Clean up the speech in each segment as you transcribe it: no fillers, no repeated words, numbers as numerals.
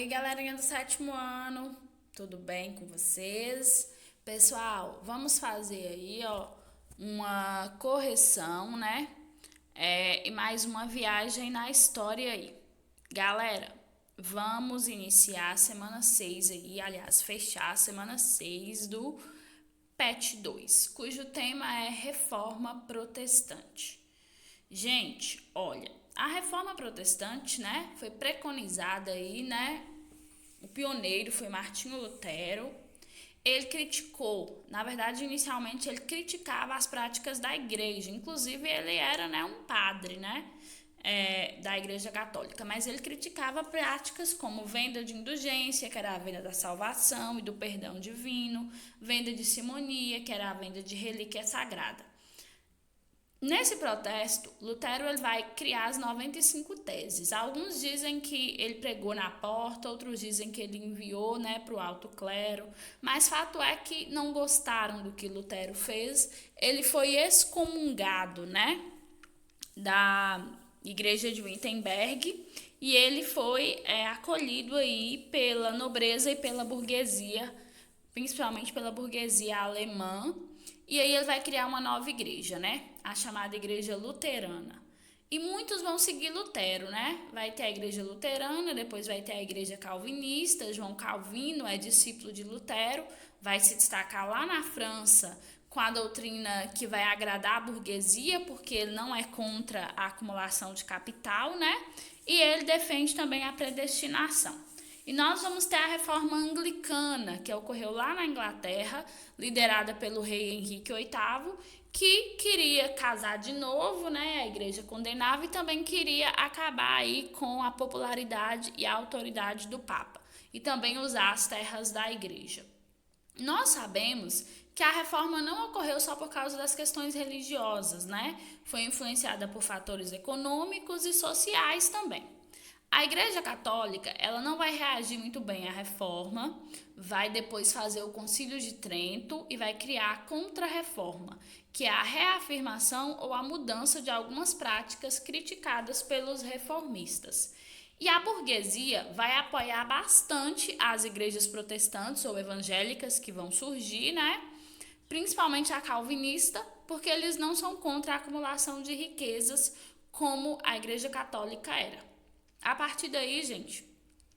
Oi, galerinha do sétimo ano, tudo bem com vocês? Pessoal, vamos fazer aí, uma correção, né? E mais uma viagem na história aí. Galera, vamos iniciar a semana 6 aí, aliás, fechar a semana 6 do PET 2, cujo tema é Reforma Protestante. Gente, olha, a reforma protestante, né, foi preconizada aí, né? O pioneiro foi Martinho Lutero. Ele criticou, na verdade, inicialmente ele criticava as práticas da igreja. Inclusive, ele era, né, um padre, né, da igreja católica. Mas ele criticava práticas como venda de indulgência, que era a venda da salvação e do perdão divino, venda de simonia, que era a venda de relíquia sagrada. Nesse protesto, Lutero ele vai criar as 95 teses. Alguns dizem que ele pregou na porta, outros dizem que ele enviou, né, para o alto clero, mas fato é que não gostaram do que Lutero fez. Ele foi excomungado, né, da igreja de Wittenberg e ele foi acolhido aí pela nobreza e pela burguesia, principalmente pela burguesia alemã. E aí ele vai criar uma nova igreja, né? A chamada Igreja Luterana. E muitos vão seguir Lutero, né? Vai ter a Igreja Luterana, depois vai ter a Igreja Calvinista. João Calvino é discípulo de Lutero, vai se destacar lá na França com a doutrina que vai agradar a burguesia, porque ele não é contra a acumulação de capital, né? E ele defende também a predestinação. E nós vamos ter a reforma anglicana, que ocorreu lá na Inglaterra, liderada pelo rei Henrique VIII, que queria casar de novo, né? A igreja condenava e também queria acabar aí com a popularidade e a autoridade do Papa e também usar as terras da igreja. Nós sabemos que a reforma não ocorreu só por causa das questões religiosas, né? Foi influenciada por fatores econômicos e sociais também. A Igreja Católica, ela não vai reagir muito bem à reforma, vai depois fazer o Concílio de Trento e vai criar a Contra-Reforma, que é a reafirmação ou a mudança de algumas práticas criticadas pelos reformistas. E a burguesia vai apoiar bastante as igrejas protestantes ou evangélicas que vão surgir, né? Principalmente a calvinista, porque eles não são contra a acumulação de riquezas como a Igreja Católica era. A partir daí, gente,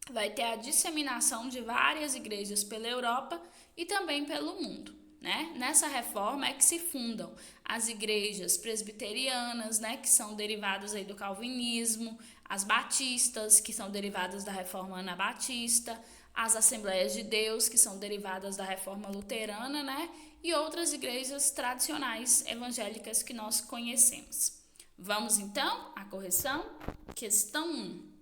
vai ter a disseminação de várias igrejas pela Europa e também pelo mundo, né? Nessa reforma é que se fundam as igrejas presbiterianas, né, que são derivadas aí do calvinismo, as batistas, que são derivadas da reforma anabatista, as Assembleias de Deus, que são derivadas da reforma luterana, né? E outras igrejas tradicionais evangélicas que nós conhecemos. Vamos então à correção? Questão 1.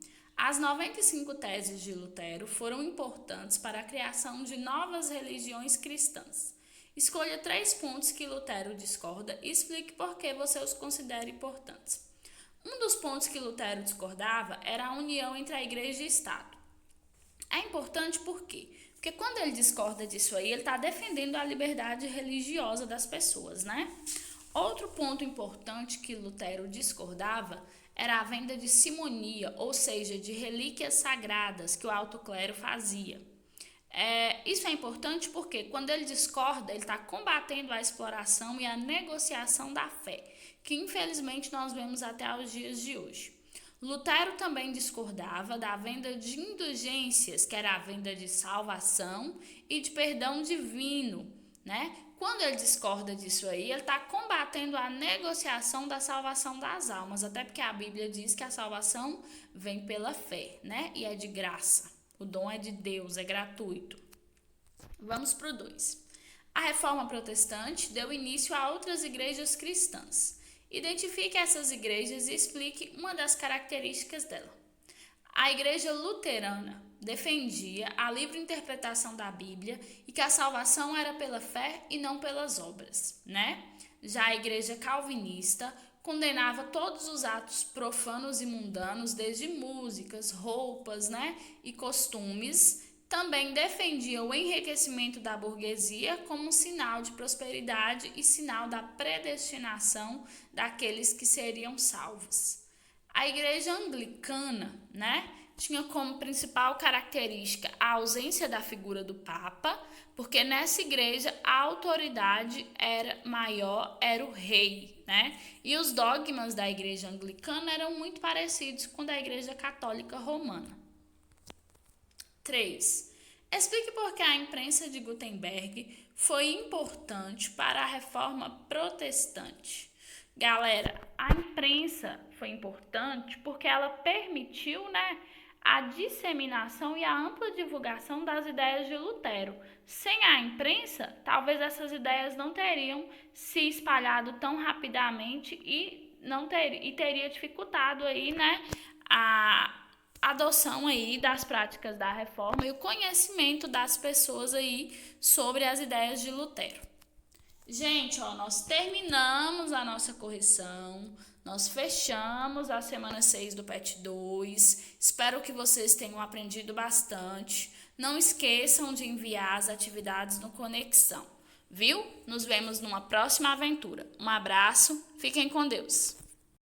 As 95 teses de Lutero foram importantes para a criação de novas religiões cristãs. Escolha 3 pontos que Lutero discorda e explique por que você os considera importantes. Um dos pontos que Lutero discordava era a união entre a igreja e o Estado. É importante por quê? Porque quando ele discorda disso aí, ele está defendendo a liberdade religiosa das pessoas, né? Outro ponto importante que Lutero discordava era a venda de simonia, ou seja, de relíquias sagradas que o alto clero fazia. Isso é importante porque quando ele discorda, ele está combatendo a exploração e a negociação da fé, que infelizmente nós vemos até os dias de hoje. Lutero também discordava da venda de indulgências, que era a venda de salvação e de perdão divino, né? Quando ele discorda disso aí, ele está combatendo a negociação da salvação das almas, até porque a Bíblia diz que a salvação vem pela fé, né? E é de graça. O dom é de Deus, é gratuito. Vamos para o 2. A reforma protestante deu início a outras igrejas cristãs. Identifique essas igrejas e explique uma das características dela. A igreja luterana defendia a livre interpretação da Bíblia e que a salvação era pela fé e não pelas obras, né? Já a igreja calvinista condenava todos os atos profanos e mundanos, desde músicas, roupas, né, e costumes. Também defendia o enriquecimento da burguesia como um sinal de prosperidade e sinal da predestinação daqueles que seriam salvos. A igreja anglicana, né, tinha como principal característica a ausência da figura do Papa, porque nessa igreja a autoridade era o rei, né? E os dogmas da igreja anglicana eram muito parecidos com o da igreja católica romana. 3. Explique por que a imprensa de Gutenberg foi importante para a reforma protestante. Galera, a imprensa foi importante porque ela permitiu, né, a disseminação e a ampla divulgação das ideias de Lutero. Sem a imprensa, talvez essas ideias não teriam se espalhado tão rapidamente e teria dificultado aí, né, a adoção aí das práticas da reforma e o conhecimento das pessoas aí sobre as ideias de Lutero. Gente, ó, nós terminamos a nossa correção, nós fechamos a semana 6 do PET 2. Espero que vocês tenham aprendido bastante. Não esqueçam de enviar as atividades no Conexão, viu? Nos vemos numa próxima aventura. Um abraço, fiquem com Deus.